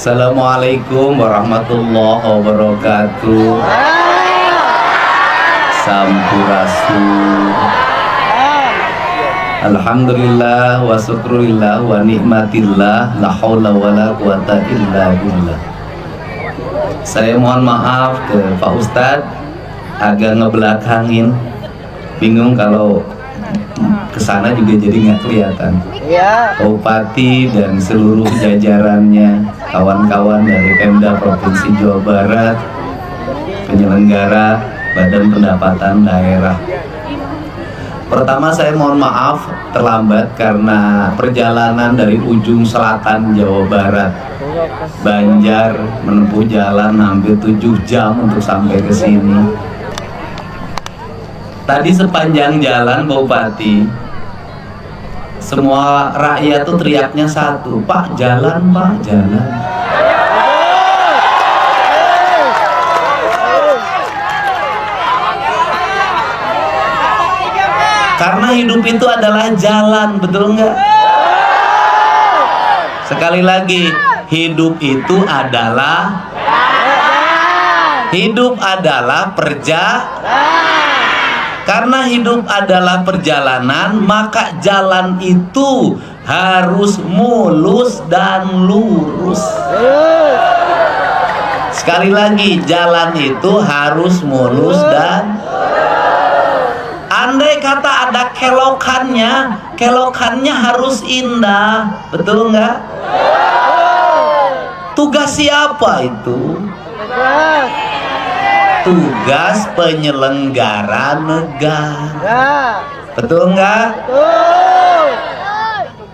Assalamualaikum warahmatullahi wabarakatuh. Sampurasun. Alhamdulillah wa syukurillah wa nikmatillah, la haula wa la quwata illa billah. Saya mohon maaf ke Pak Ustadz, agak ngebelakangin, bingung kalau kesana juga jadi nggak kelihatan. Pak Bupati dan seluruh jajarannya, kawan-kawan dari Pemda Provinsi Jawa Barat, penyelenggara Badan Pendapatan Daerah. Pertama saya mohon maaf terlambat karena perjalanan dari ujung selatan Jawa Barat, Banjar, menempuh jalan hampir 7 jam untuk sampai ke sini. Tadi sepanjang jalan Pak Bupati, semua rakyat tuh teriaknya satu, Pak jalan, Pak jalan. Karena hidup itu adalah jalan, betul nggak? Sekali lagi, hidup itu adalah Karena hidup adalah perjalanan, maka jalan itu harus mulus dan lurus. Sekali lagi, jalan itu harus mulus dan andai kata ada kelokannya harus indah, betul nggak? Tugas siapa itu? Tugas penyelenggara negara, betul nggak?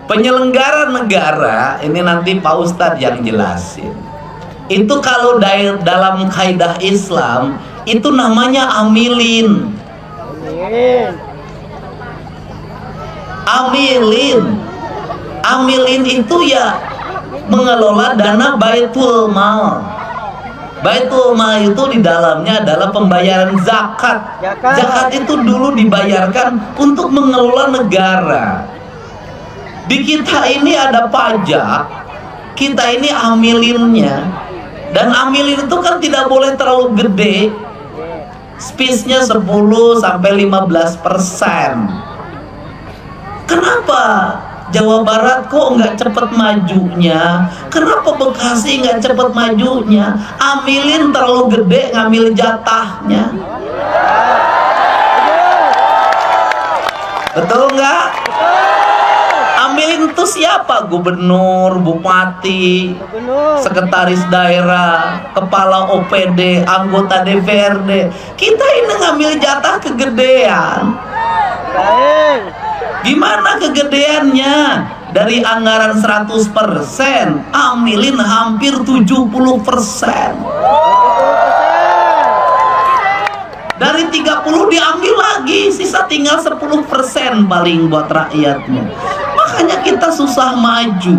Penyelenggara negara ini nanti Pak Ustadz yang jelasin. Itu kalau dalam kaidah Islam itu namanya amilin. Amilin itu ya mengelola dana Baitul Mal. Baitul Mal itu di dalamnya adalah pembayaran zakat. Zakat itu dulu dibayarkan untuk mengelola negara. Di kita ini ada pajak, kita ini amilinnya. Dan amilin itu kan tidak boleh terlalu gede. Space-nya 10-15%. Kenapa Jawa Barat kok nggak cepet majunya? Kenapa Bekasi nggak cepet majunya? Amilin terlalu gede ngambil jatahnya. Betul nggak? Amilin itu siapa? Gubernur, bupati, sekretaris daerah, kepala OPD, anggota DPRD. Kita ini ngambil jatah kegedean. Gimana kegedeannya? Dari anggaran 100%, amilin hampir 70%. Dari 30 diambil lagi, sisa tinggal 10% paling buat rakyatnya. Makanya kita susah maju.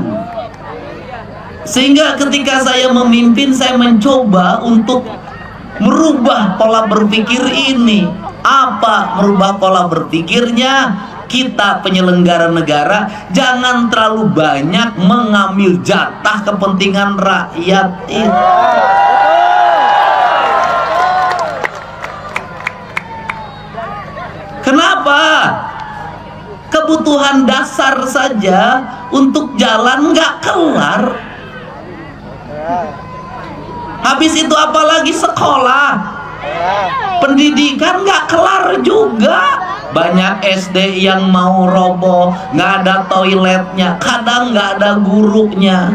Sehingga ketika saya memimpin, saya mencoba untuk merubah pola berpikir ini. Apa merubah pola berpikirnya? Kita penyelenggara negara jangan terlalu banyak mengambil jatah kepentingan rakyat itu. Kenapa? Kebutuhan dasar saja untuk jalan nggak kelar. Habis itu apalagi sekolah, pendidikan nggak kelar juga. Banyak SD yang mau roboh, nggak ada toiletnya, kadang nggak ada gurunya.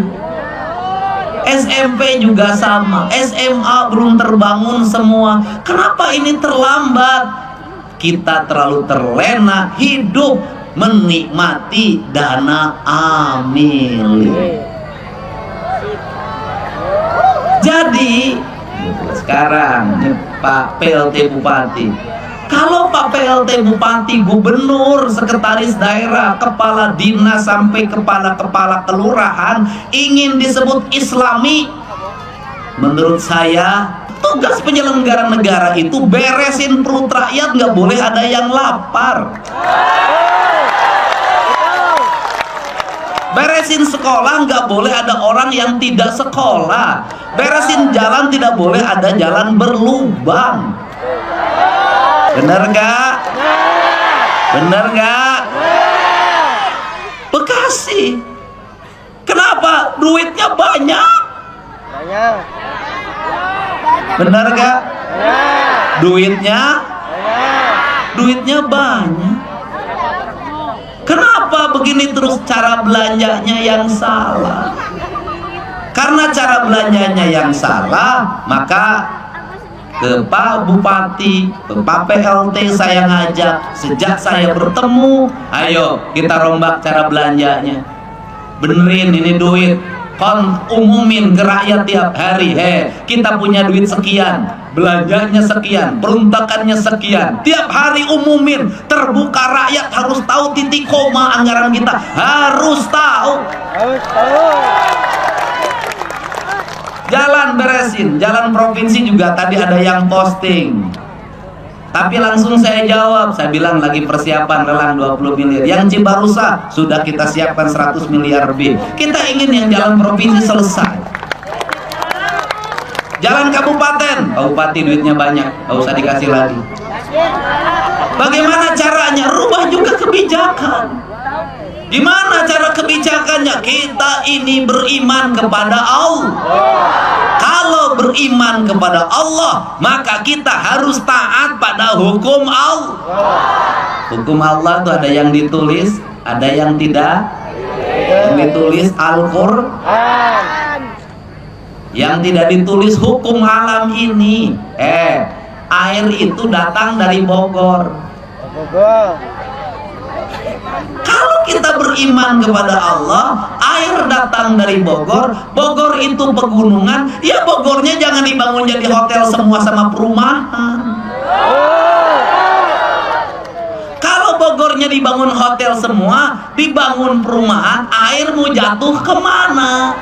SMP juga sama, SMA belum terbangun semua. Kenapa ini terlambat? Kita terlalu terlena hidup menikmati dana amilin. Jadi sekarang Pak PLT Bupati, kalau Pak PLT Bupati, Gubernur, Sekretaris Daerah, Kepala Dinas sampai Kepala Kelurahan ingin disebut Islami, menurut saya tugas penyelenggara negara itu beresin perut rakyat, nggak boleh ada yang lapar. Beresin sekolah, nggak boleh ada orang yang tidak sekolah. Beresin jalan, tidak boleh ada jalan berlubang. Bener nggak? Bener nggak? Bekasi, kenapa duitnya banyak? Bener nggak? Duitnya banyak. Kenapa begini terus? Cara belanjanya yang salah. Karena cara belanjanya yang salah, maka ke Pak Bupati, ke Pak PLT saya ngajak. Sejak saya bertemu, ayo kita rombak cara belanjanya. Benerin ini duit, kon umumin ke rakyat tiap hari. Kita punya duit sekian, belanjanya sekian, peruntukannya sekian. Tiap hari umumin, terbuka, rakyat harus tahu titik koma anggaran kita. Harus tahu. Jalan beresin, jalan provinsi juga tadi ada yang posting. Tapi langsung saya jawab, saya bilang lagi persiapan lelang 20 miliar. Yang Cibarusa sudah kita siapkan 100 miliar lebih. Kita ingin yang jalan provinsi selesai. Jalan kabupaten, bupati duitnya banyak, nggak usah dikasih lagi. Bagaimana caranya? Rubah juga kebijakan. Gimana cara kebijakannya? Kita ini beriman kepada Allah. Kalau beriman kepada Allah, maka kita harus taat pada hukum Allah. Hukum Allah itu ada yang ditulis, ada yang tidak. Yang ditulis Al-Quran, yang tidak ditulis hukum alam ini. Air itu datang dari Bogor. Kalau kita beriman kepada Allah, air datang dari Bogor. Bogor itu pegunungan, ya Bogornya jangan dibangun jadi hotel semua sama perumahan. Kalau Bogornya dibangun hotel semua, dibangun perumahan, air mau jatuh kemana?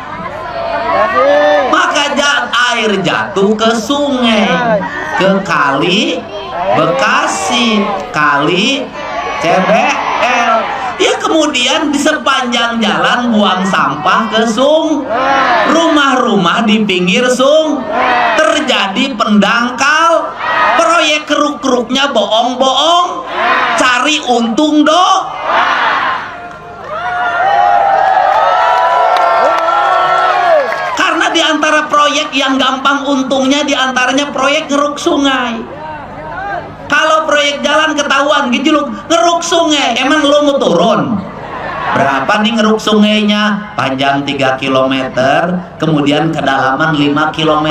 Maka air jatuh ke sungai, ke kali Bekasi, kali CBL. Ya kemudian di sepanjang jalan buang sampah ke rumah-rumah di pinggir terjadi pendangkal. Proyek keruk-keruknya bohong-bohong, cari untung Karena di antara proyek yang gampang untungnya, di antaranya proyek ngeruk sungai. Kalau proyek jalan ketahuan gejolak ngeruk sungai, emang lo mau turun? Berapa nih ngeruk sungainya? Panjang 3 km, kemudian kedalaman 5 km.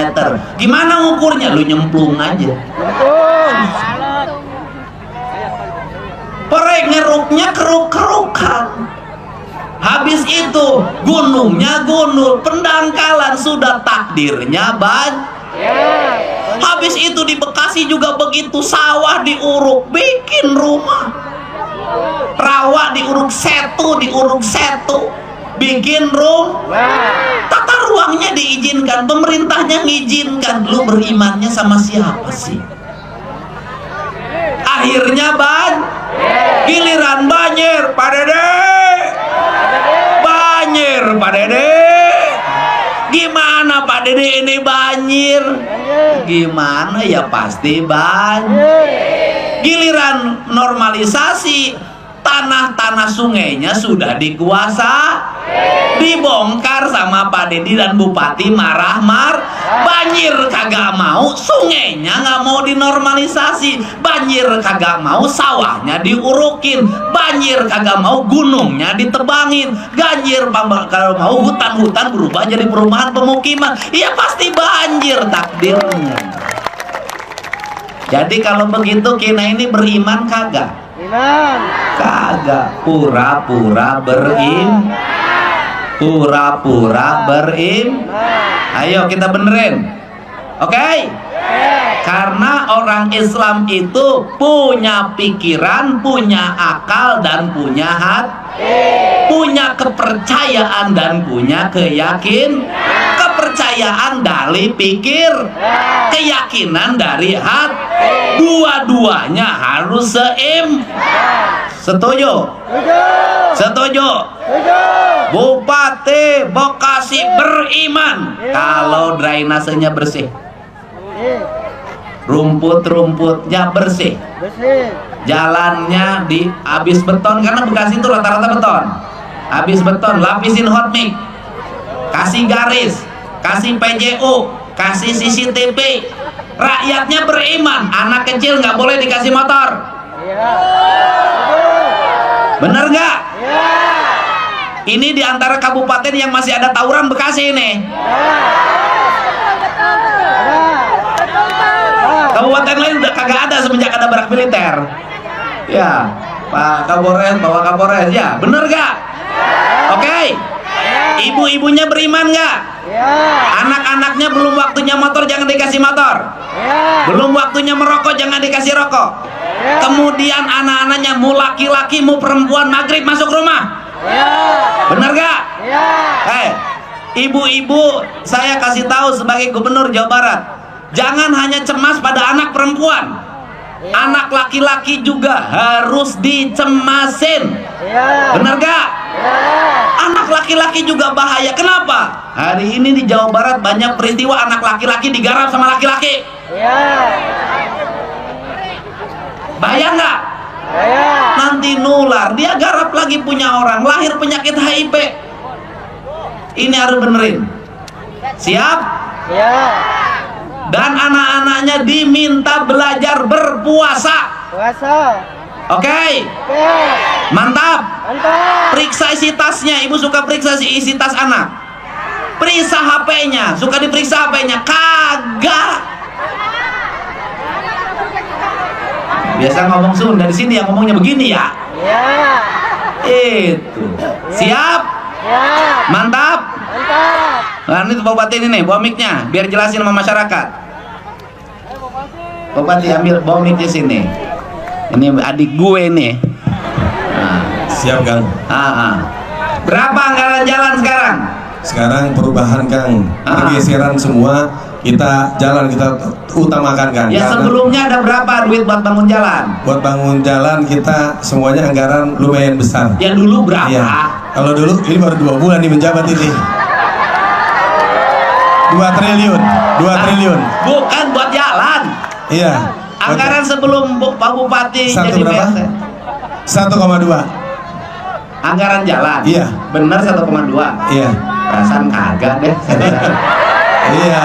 Gimana ngukurnya? Lu nyemplung aja. Proyek ngeruknya keruk-kerukan. Habis itu gunungnya gunung, pendangkalan sudah takdirnya Habis itu di Bekasi juga begitu, sawah diuruk, bikin rumah. Rawa diuruk setu, bikin tata ruangnya diizinkan, pemerintahnya ngizinkan. Lu berimannya sama siapa sih? Akhirnya giliran banjir, Pak Dede. Banjir, Pak Dede. Gimana Pak Dede ini banjir? Gimana ya, pasti banjir. Giliran normalisasi, tanah-tanah sungainya sudah dibongkar sama Pak Dedi dan Bupati banjir kagak mau, sungainya nggak mau dinormalisasi. Banjir kagak mau, sawahnya diurukin. Banjir kagak mau, gunungnya ditebangin. Banjir kalau mau, hutan-hutan berubah jadi perumahan pemukiman. Iya pasti banjir takdirnya. Jadi kalau begitu kita ini beriman kagak? Kagak, pura-pura beriman. Ayo kita benerin, oke? Karena orang Islam itu punya pikiran, punya akal, dan punya hati, punya kepercayaan dan punya kepercayaan dari pikir, keyakinan dari hati. Dua-duanya harus Setuju? Setuju? Bupati Bekasi beriman kalau drainasenya bersih, rumput-rumputnya bersih, jalannya habis beton, karena Bekasi itu rata-rata beton. Habis beton, lapisin hot mix, kasih garis, kasih PJU, kasih CCTV. Rakyatnya beriman, anak kecil nggak boleh dikasih motor. Bener nggak? Ini diantara kabupaten yang masih ada tawuran Bekasi ini. Kabupaten lain udah kagak ada semenjak ada barak militer. Ya, Pak Kapolres, Bapak Kapolres, ya, bener gak? Oke. Ibu-ibunya beriman gak? Anak-anaknya belum waktunya motor, jangan dikasih motor. Belum waktunya merokok, jangan dikasih rokok. Kemudian anak-anaknya mau laki-laki mau perempuan maghrib masuk rumah. Bener gak? Ibu-ibu, saya kasih tahu sebagai Gubernur Jawa Barat, jangan hanya cemas pada anak perempuan, anak laki-laki juga harus dicemasin. Bener gak? Anak laki-laki juga bahaya. Kenapa? Hari ini di Jawa Barat banyak peristiwa anak laki-laki digarap sama laki-laki. Bahaya nggak? Nanti nular, dia garap lagi punya orang, lahir penyakit HIV. Ini harus benerin. Siap? Dan anak-anaknya diminta belajar berpuasa. Oke. Mantap. Periksa isi tasnya. Ibu suka periksa isi tas anak. Periksa HP-nya. Suka diperiksa HP-nya? Kagak. Biasa ngomong Sunda, di sini yang ngomongnya begini ya. Itu. Siap? Mantap. Nah, ini Bupati ini nih, bawa mic-nya biar jelasin sama masyarakat. Bupati ambil bawa mic di sini. Ini adik gue nih. Nah. Siap, Kang. Berapa anggaran jalan sekarang? Sekarang perubahan, Kang. Pergeseran semua, kita jalan kita utamakan, Kang. Ya, sebelumnya ada berapa duit buat bangun jalan? Buat bangun jalan kita semuanya anggaran lumayan besar. Ya dulu berapa? Iya. Kalau dulu ini baru 2 bulan nih menjabat ini. 2 triliun. Bukan buat jalan. Iya. Anggaran sebelum Pak Bupati Satu jadi berapa? PSN. 1,2. Anggaran jalan. Iya. Bener 1,2. Iya. Perasaan kagak deh. Iya.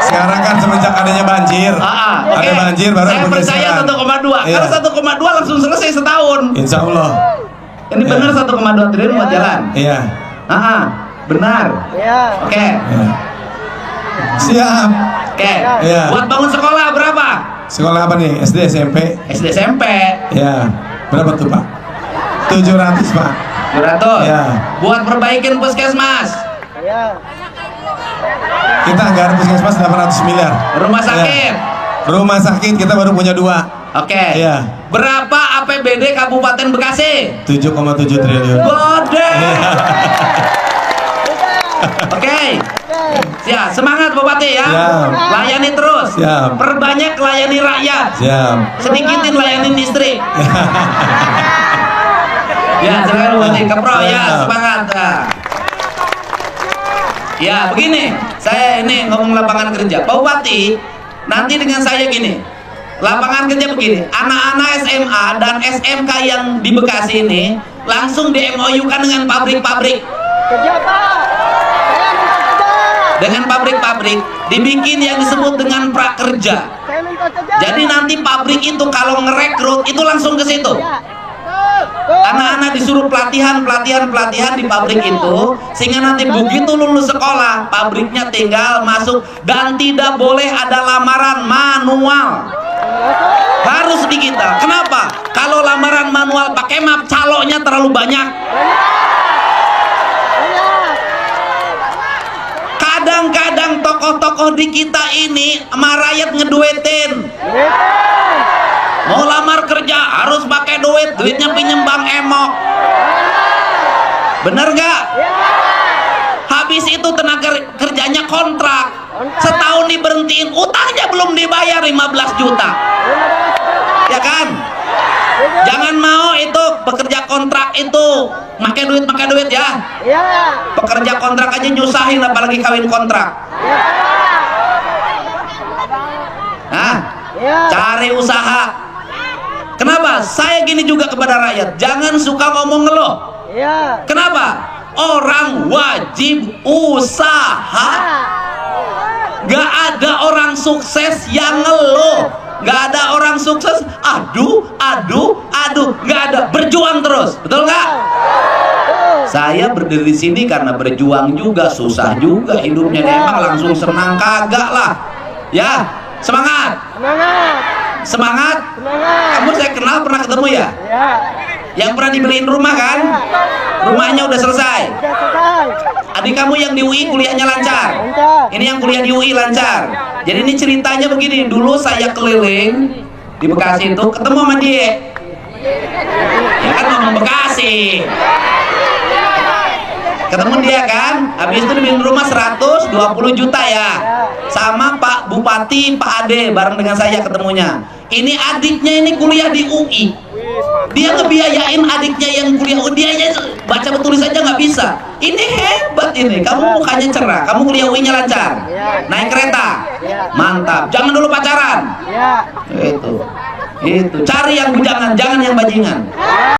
Sekarang kan semenjak adanya banjir. Okay. Ada banjir baru saya percaya 1,2. Iya. Karena 1,2 langsung selesai setahun. Insya Allah. Ini bener 1,2 triliun buat jalan. Iya. Benar. Oke. Iya. Siap. Oke. Iya. Buat bangun sekolah berapa? Sekolah apa nih? SD, SMP? SD, SMP. Ya. Berapa tuh, Pak? 700, Pak. 700. Ya. Buat perbaikin puskesmas. Kita anggaran puskesmas 800 miliar. Rumah sakit. Ya. Rumah sakit kita baru punya 2. Oke. Ya. Berapa APBD Kabupaten Bekasi? 7,7 triliun. Gede. Oke. Siap, semangat Bupati ya. Siap. Layani terus. Siap. Perbanyak layani rakyat. Siap. Sedikitin layanin istri. Ya, silakan Bupati Kepro ya, semangat. Ya, begini. Saya ini ngomong lapangan kerja. Pak Bupati, nanti dengan saya gini. Lapangan kerja begini. Anak-anak SMA dan SMK yang di Bekasi ini langsung di MOU-kan dengan pabrik-pabrik. Kerja, Pak. Dengan pabrik-pabrik dibikin yang disebut dengan prakerja. Jadi nanti pabrik itu kalau ngerekrut itu langsung ke situ. Anak-anak disuruh pelatihan di pabrik itu, sehingga nanti begitu lulus sekolah, pabriknya tinggal masuk dan tidak boleh ada lamaran manual. Harus digital. Kenapa? Kalau lamaran manual pakai map, calonnya terlalu banyak. Kadang-kadang tokoh-tokoh di kita ini sama rakyat ngeduetin. Mau lamar kerja harus pakai duit, duitnya pinjem Bang Emok. Bener gak? Habis itu tenaga kerjanya kontrak, setahun diberhentiin, utangnya belum dibayar 15 juta. Ya kan? Jangan mau itu pekerja kontrak itu pakai duit ya. Iya. Pekerja kontrak aja nyusahin, apalagi kawin kontrak. Hah? Iya. Cari usaha. Kenapa? Saya gini juga kepada rakyat, jangan suka ngomong ngeluh. Iya. Kenapa? Orang wajib usaha. Gak ada orang sukses yang ngeluh. Gak ada orang sukses aduh. Gak ada, berjuang terus. Betul nggak? Saya berdiri di sini karena berjuang juga, susah juga hidupnya. Emang langsung senang kagak lah. Ya, semangat. Semangat. Semangat. Semangat. Kamu saya kenal, pernah ketemu ya? Iya. Yang pernah dibeliin rumah kan? Rumahnya udah selesai. Sudah selesai. Adik kamu yang di UI kuliahnya lancar. Lancar. Ini yang kuliah di UI lancar. Jadi ini ceritanya begini, dulu saya keliling di Bekasi itu ketemu sama dia. Ya kan ngomong Bekasi. Ketemu dia kan, habis itu dibeliin rumah 120 juta ya. Sama Pak Bupati, Pak Ade, bareng dengan saya ketemunya. Ini adiknya ini kuliah di UI. Dia ngebiayain adiknya yang kuliah UI, dia aja baca tulis aja nggak bisa. Ini hebat ini, kamu mukanya cerah, kamu kuliah UI-nya lancar. Naik kereta, mantap. Jangan dulu pacaran. Iya. Itu, cari yang bujangan, jangan yang bajingan.